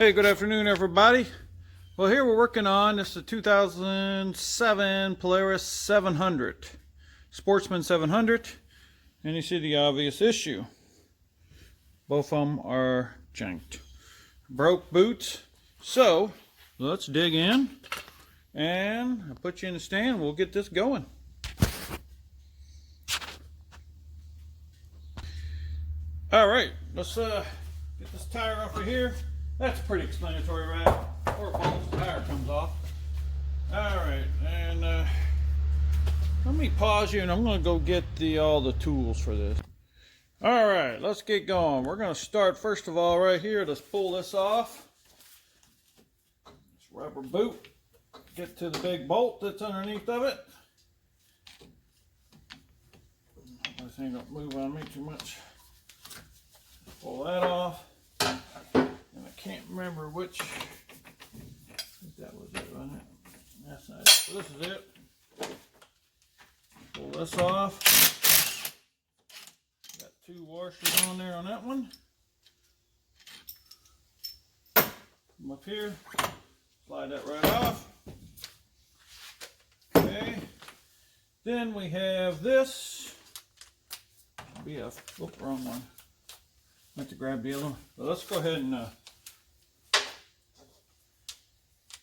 Hey, good afternoon, everybody. Well, here we're working on this is a 2007 Polaris 700, Sportsman 700, and you see the obvious issue. Both of them are janked, broke boots. So let's dig in, and I'll put you in the stand. We'll get this going. All right, let's get this tire off of here. That's pretty explanatory, right? Or bolts, the tire comes off. All right, and let me pause you, and I'm going to go get all the tools for this. All right, let's get going. We're going to start first of all right here. Let's pull this off. This rubber boot. Get to the big bolt that's underneath of it. This ain't going to move on me too much. Pull that off. And I can't remember which. I think that was it, wasn't it? That's not it. So this is it. Pull this off. Got two washers on there on that one. Come up here. Slide that right off. Okay. Then we have this. BF. Oop, wrong one. I have to grab the other one. But let's go ahead and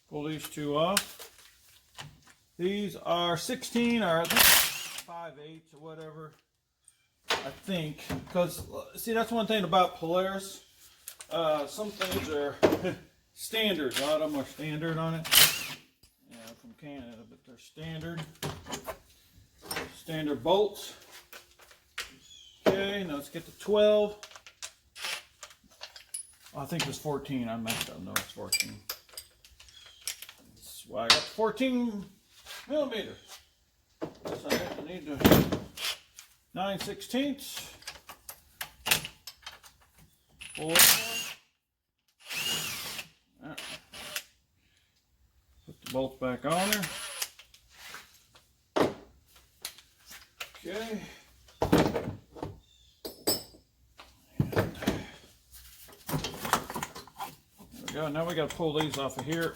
pull these two off. These are 16 or I think 5/8 or whatever. I think. Because, see, that's one thing about Polaris. Some things are standard. A lot of them are standard on it. Yeah, from Canada, but they're standard. Standard bolts. Okay, now let's get to 12. I think it was 14. I messed up. No, it's 14. That's why I got 14 millimeters. Yes, I need to 9/16. Pull it on. Put the bolts back on there. Okay. Now we got to pull these off of here.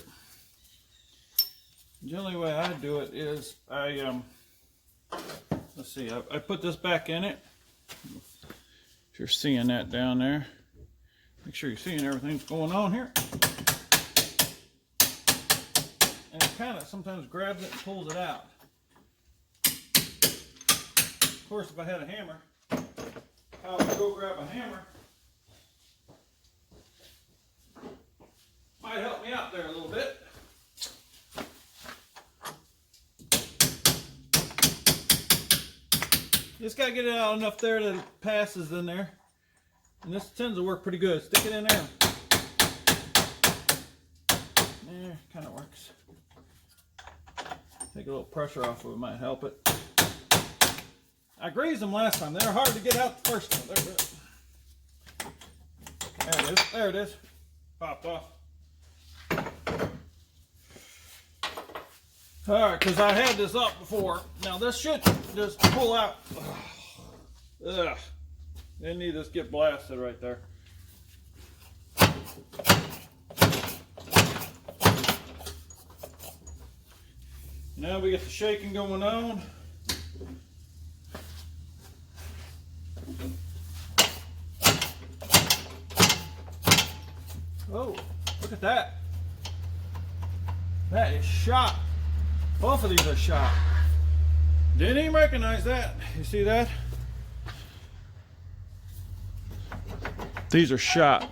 The only way I do it is let's see, I put this back in it. If you're seeing that down there, make sure you're seeing everything that's going on here. And it kind of sometimes grabs it and pulls it out. Of course, if I had a hammer, I would go grab a hammer. Might help me out there a little bit. Just gotta get it out enough there that it passes in there. And this tends to work pretty good. Stick it in there. Yeah, kind of works. Take a little pressure off of it, might help it. I grazed them last time. They were hard to get out the first time. There it is. There it is. Popped off. Alright, because I had this up before. Now this should just pull out. Ugh. Didn't need this get blasted right there. Now we get the shaking going on. Oh, look at that. That is shot. Both of these are shot. Didn't even recognize that. You see that? These are shot.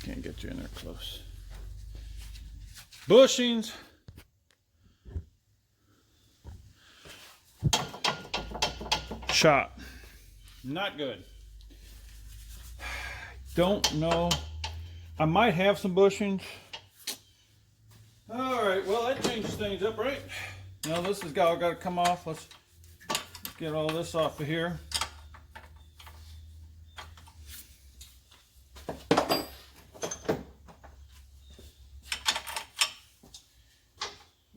Can't get you in there close. Bushings. Shot. Not good. Don't know. I might have some bushings. All right, well, that changes things up, right? Now this has got to come off. Let's get all this off of here.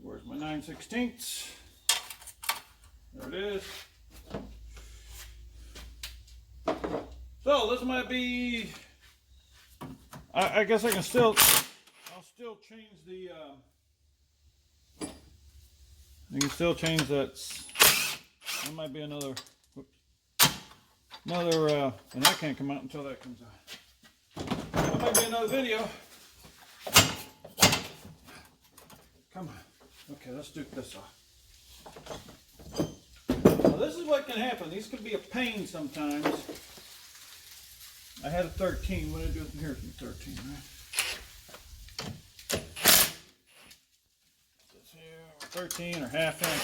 Where's my 9/16? There it is. So this might be, I guess I'll still change the, you can still change that. That might be another, and that can't come out until that comes out. That might be another video. Come on. Okay, let's duke this off. Now this is what can happen. These can be a pain sometimes. I had a 13. What did I do with here? 13, right? This here, 13 or half inch.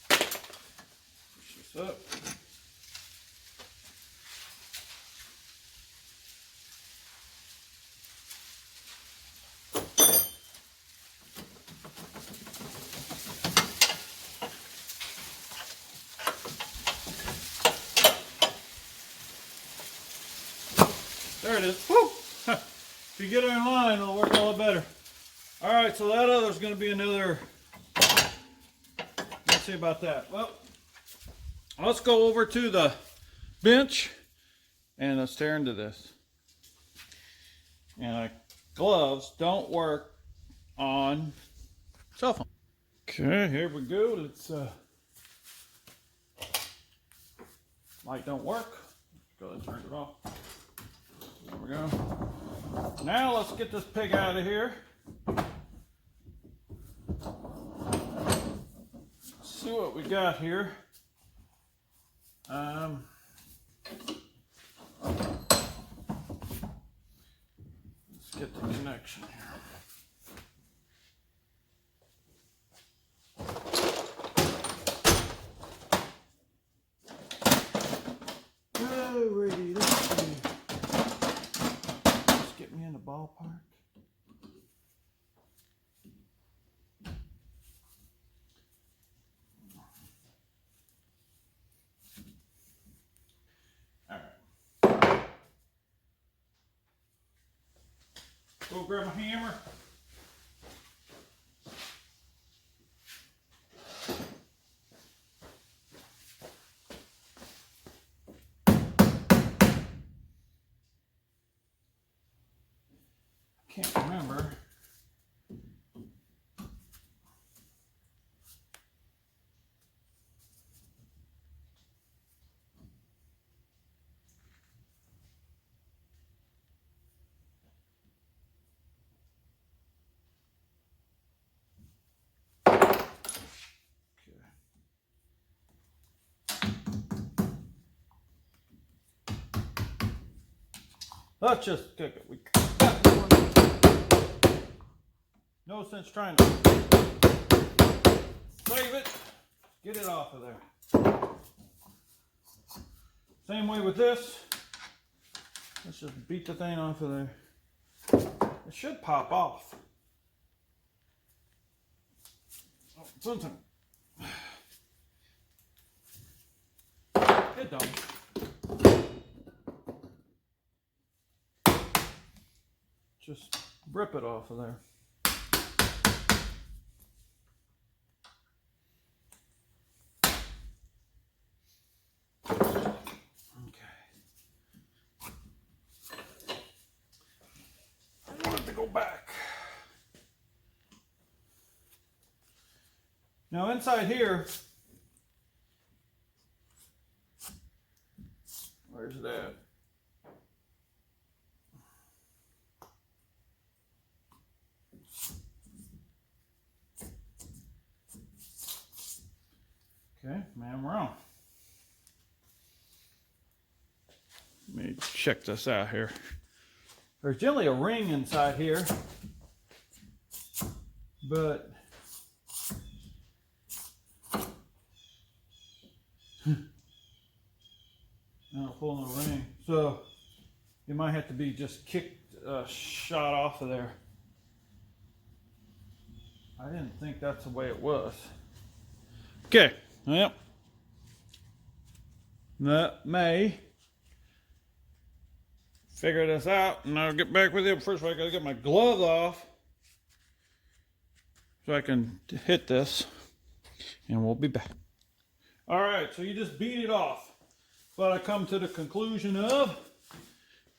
Push this up. There it is. Woo! If you get it in line, it'll work a lot better. All right, so that other's going to be another. Let's see about that. Well, let's go over to the bench and let's tear into this. And gloves don't work on cell phone. Okay, here we go. Let's light don't work. Let's go ahead and turn it off. There we go. Now let's get this pig out of here. See what we got here. Let's get the connection here. Alrighty, let's see. Let's get me in the ballpark. Go grab my hammer. Can't remember. Let's just cook it. We no sense trying to save it. Get it off of there. Same way with this. Let's just beat the thing off of there. It should pop off. Oh, something. It don't. Just rip it off of there. Okay. I want it to go back. Now inside here, where's it at? Okay, man, we're on. Let me check this out here. There's generally a ring inside here, but I don't pull no ring. So you might have to be just kicked, shot off of there. I didn't think that's the way it was. Okay. Yep. That may figure this out, and I'll get back with you. First of all, I gotta get my gloves off. so I can hit this, and we'll be back. All right, so you just beat it off. But I come to the conclusion of,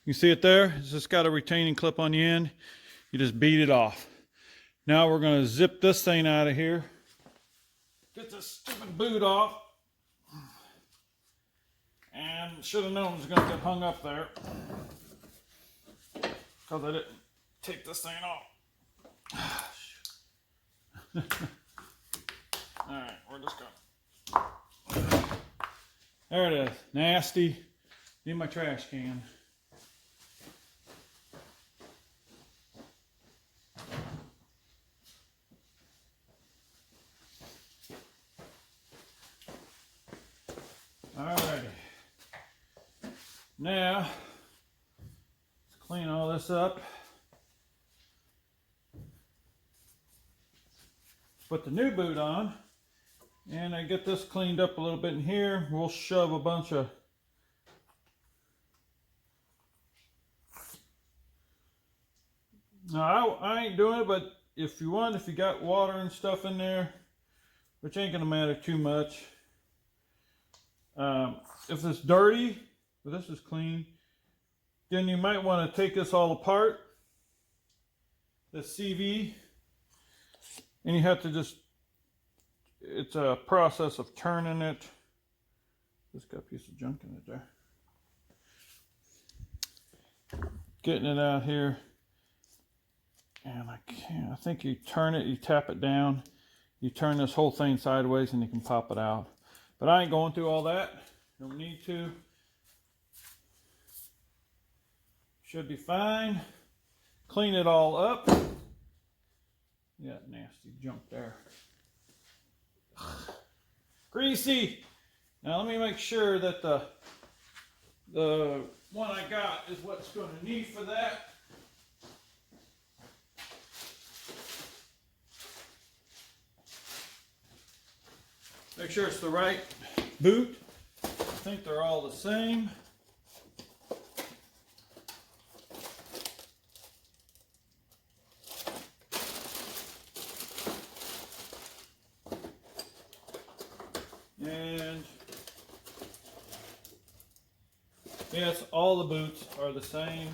you see it there? It's just got a retaining clip on the end. You just beat it off. Now we're going to zip this thing out of here. Get this stupid boot off. And should have known it was going to get hung up there, because I didn't take this thing off. Alright, we're just going. There it is. Nasty. Need my trash can. Alrighty. Now, let's clean all this up. Put the new boot on, and I get this cleaned up a little bit in here. We'll shove a bunch of now I ain't doing it, but if you want, if you got water and stuff in there, which ain't gonna matter too much. If it's dirty, but this is clean, then you might want to take this all apart, the CV, and you have to just, it's a process of turning it. Just got a piece of junk in it there. Getting it out here, and I think you turn it, you tap it down, you turn this whole thing sideways, and you can pop it out. But I ain't going through all that. Don't need to. Should be fine. Clean it all up. Yeah, nasty junk there. Greasy. Now let me make sure that the one I got is what's going to need for that. Make sure it's the right boot. I think they're all the same. And yes, all the boots are the same.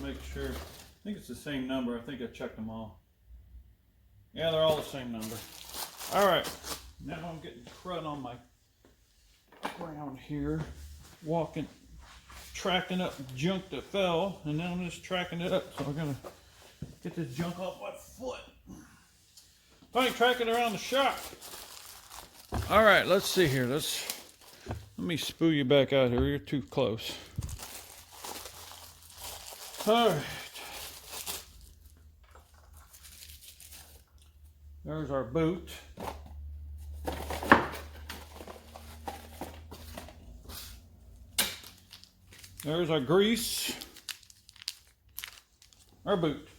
Make sure. I think it's the same number. I think I checked them all. Yeah, they're all the same number. All right, now I'm getting crud on my ground here, walking, tracking up junk that fell, and now I'm just tracking it up. So I'm gonna get this junk off my foot. I ain't tracking around the shop. All right, let's see here. Let me spoo you back out here. You're too close. All right. There's our boot. There's our grease. Our boot.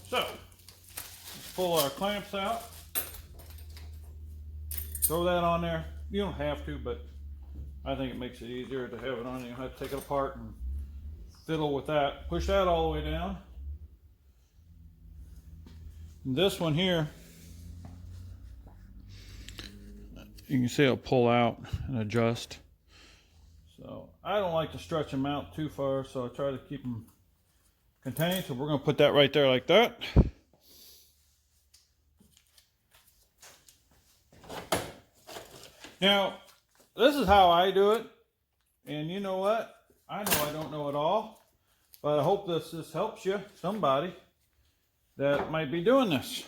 So, let's pull our clamps out. Throw that on there. You don't have to, but I think it makes it easier to have it on. You don't have to take it apart and fiddle with that. Push that all the way down. And this one here, you can see it'll pull out and adjust. So I don't like to stretch them out too far, so I try to keep them contained. So we're going to put that right there like that. Now, this is how I do it. And you know what? I know I don't know it all, but I hope this helps you, somebody that might be doing this.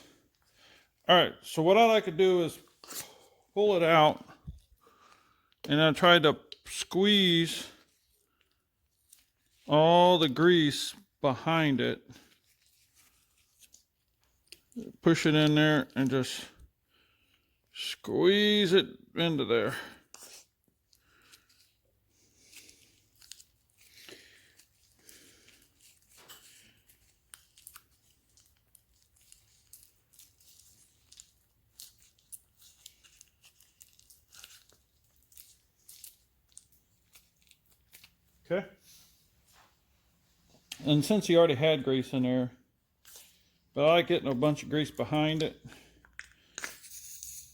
All right, so what I like to do is pull it out, and I try to squeeze all the grease behind it. Push it in there and just squeeze it into there. Okay. And since you already had grease in there, But I like getting a bunch of grease behind it.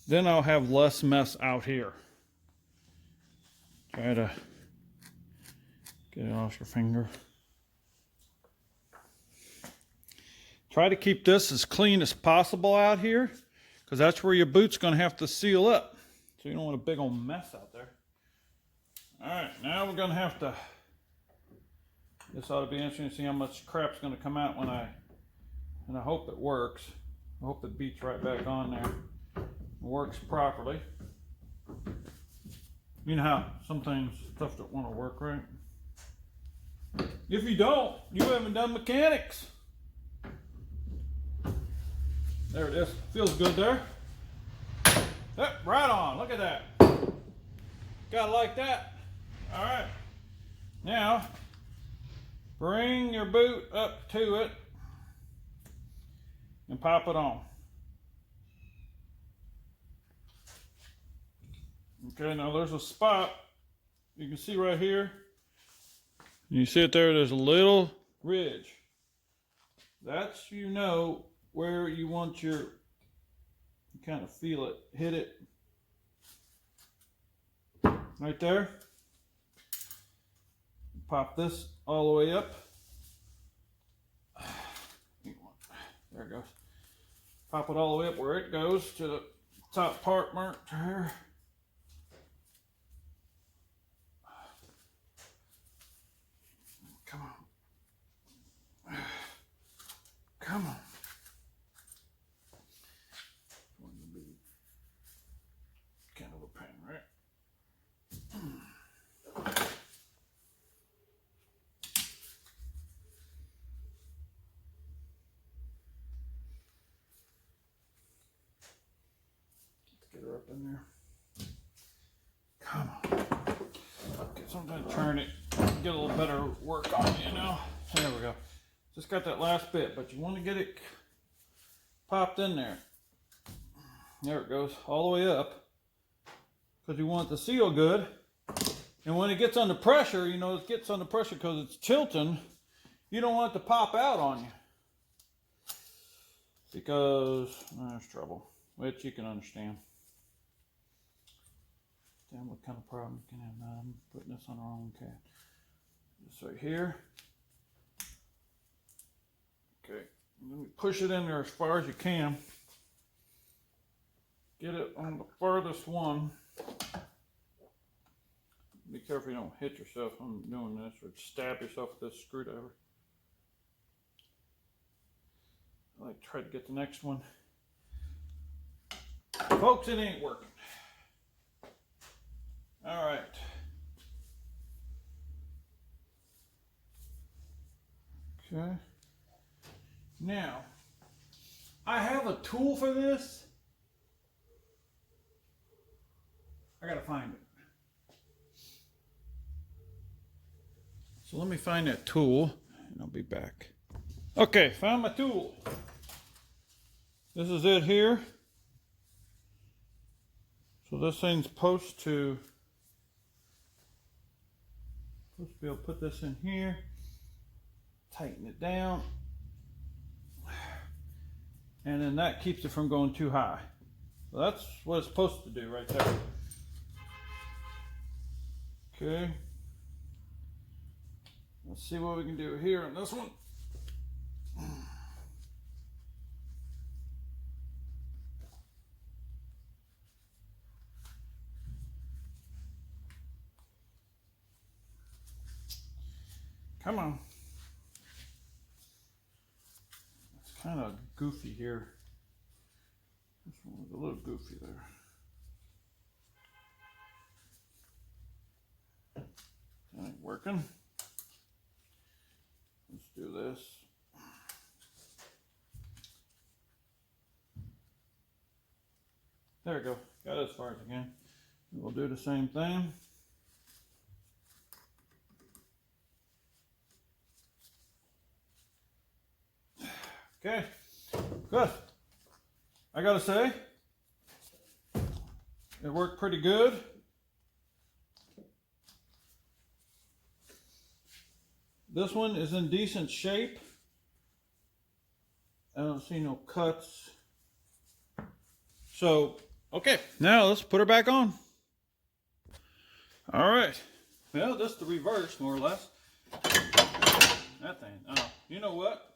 Then I'll have less mess out here. Try to get it off your finger. Try to keep this as clean as possible out here, because that's where your boot's going to have to seal up. So you don't want a big old mess out there. All right, now we're going to have to, this ought to be interesting to see how much crap's going to come out when and I hope it works. I hope it beats right back on there. Works properly. You know how sometimes stuff don't want to work right. If you don't, you haven't done mechanics. There it is. Feels good there. Yep, right on. Look at that. Gotta like that. All right. Now, bring your boot up to it and pop it on. Okay, now there's a spot you can see right here. You see it there, there's a little ridge. That's, you know, where you want your, you kind of feel it, hit it. Right there. Pop this all the way up. There it goes. Pop it all the way up where it goes to the top part marked here. Come on. Come on. Kind of a pain, right? Let's get her up in there. Come on. Okay, sometimes turn it, get a little better work on it, you know. There we go. Just got that last bit, but you want to get it popped in there. There it goes, all the way up, because you want it to seal good. And when it gets under pressure, you know, it gets under pressure because it's tilting, you don't want it to pop out on you. Because there's trouble, which you can understand. Damn, what kind of problem you can have now? I'm putting this on the wrong cat. This right here. Okay, let me push it in there as far as you can. Get it on the furthest one. Be careful you don't hit yourself when doing this or stab yourself with this screwdriver. I like try to get the next one. Folks, it ain't working. All right. Okay. Now, I have a tool for this. I gotta find it. So let me find that tool and I'll be back. Okay, found my tool. This is it here. So this thing's supposed to be able to put this in here, tighten it down, and then that keeps it from going too high. So that's what it's supposed to do right there. Okay. Let's see what we can do here on this one. Come on. It's kind of goofy here. This one was a little goofy there. That ain't working. Let's do this. There we go. Got it as far as I can. We'll do the same thing. Okay, good. I gotta say, it worked pretty good. This one is in decent shape. don't see no cuts. So, okay, now let's put her back on. All right. Well, just the reverse, more or less. That thing. Oh, you know what?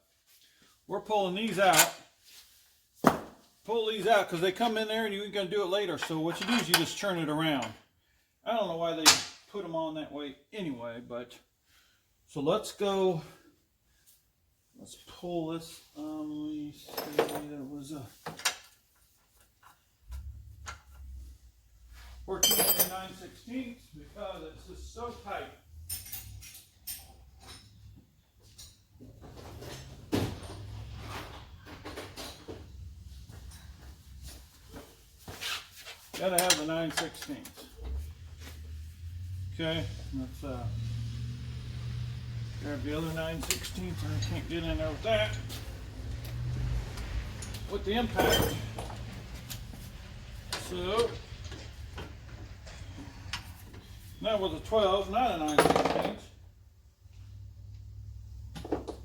We're pulling these out. Pull these out because they come in there and you're going to do it later. So what you do is you just turn it around. I don't know why they put them on that way anyway, but so let's go. Let's pull this. Let me see. That was a 14 and 9/16 because it's just so tight. Gotta have the 9/16. Okay, let's grab the other 9/16. I can't get in there with that. With the impact. So that was a 12, not a 9/16.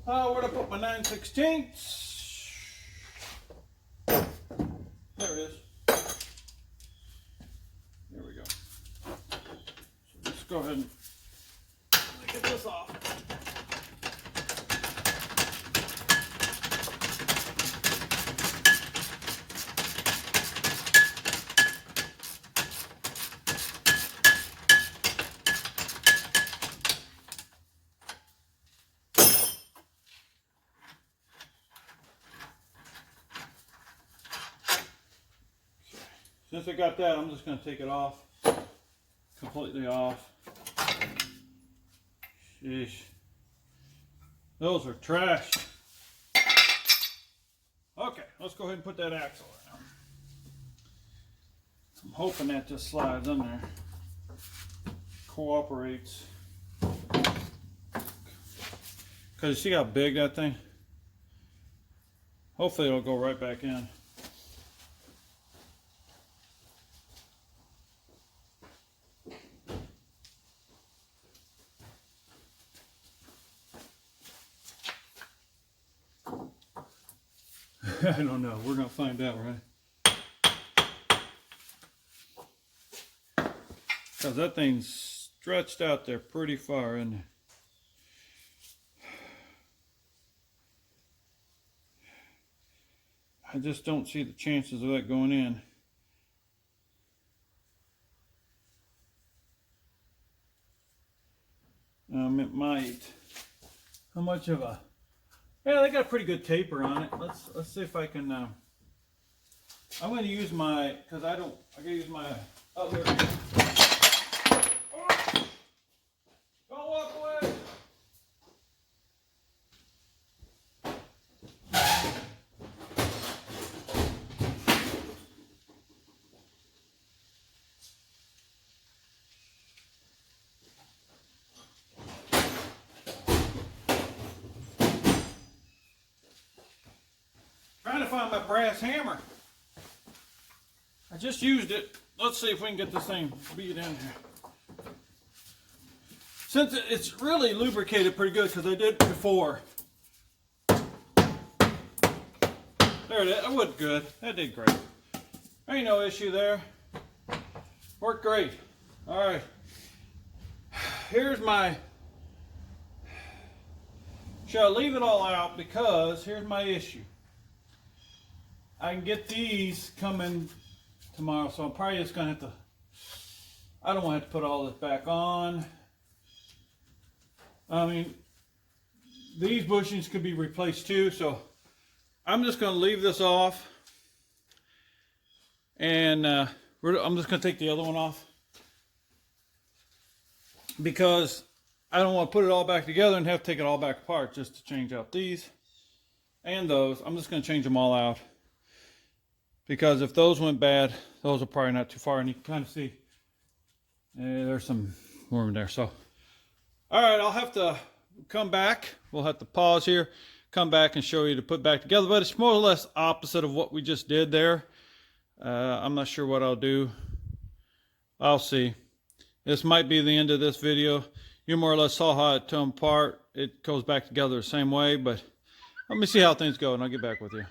Where'd I put my 9/16? There it is. There we go. So let's go ahead and get this off. Since I got that, I'm just going to take it off, completely off. Sheesh. Those are trash. Okay, let's go ahead and put that axle in. I'm hoping that just slides in there. Cooperates. Because you see how big that thing? Hopefully it'll go right back in. I don't know. We're going to find out, right? Because that thing's stretched out there pretty far, isn't it? I just don't see the chances of that going in. It might. How much of a... Yeah, they got a pretty good taper on it. Let's see if I can. I'm going to use my, because I got to use my other. Oh, don't walk away. Trying to find my brass hammer. I just used it. Let's see if we can get this thing beat in here. Since it's really lubricated pretty good because I did it before. There it is. That was good. That did great. Ain't no issue there. Worked great. All right. Here's my... Shall I leave it all out? Because here's my issue. I can get these coming tomorrow, so I'm probably just going to have to, I don't want to have to put all this back on. I mean, these bushings could be replaced too, so I'm just going to leave this off. And I'm just going to take the other one off. Because I don't want to put it all back together and have to take it all back apart just to change out these and those. I'm just going to change them all out. Because if those went bad, those are probably not too far. And you can kind of see there's some room there. So, all right, I'll have to come back. We'll have to pause here, come back and show you to put back together. But it's more or less opposite of what we just did there. I'm not sure what I'll do. I'll see. This might be the end of this video. You more or less saw how it tore apart. It goes back together the same way. But Let me see how things go and I'll get back with you.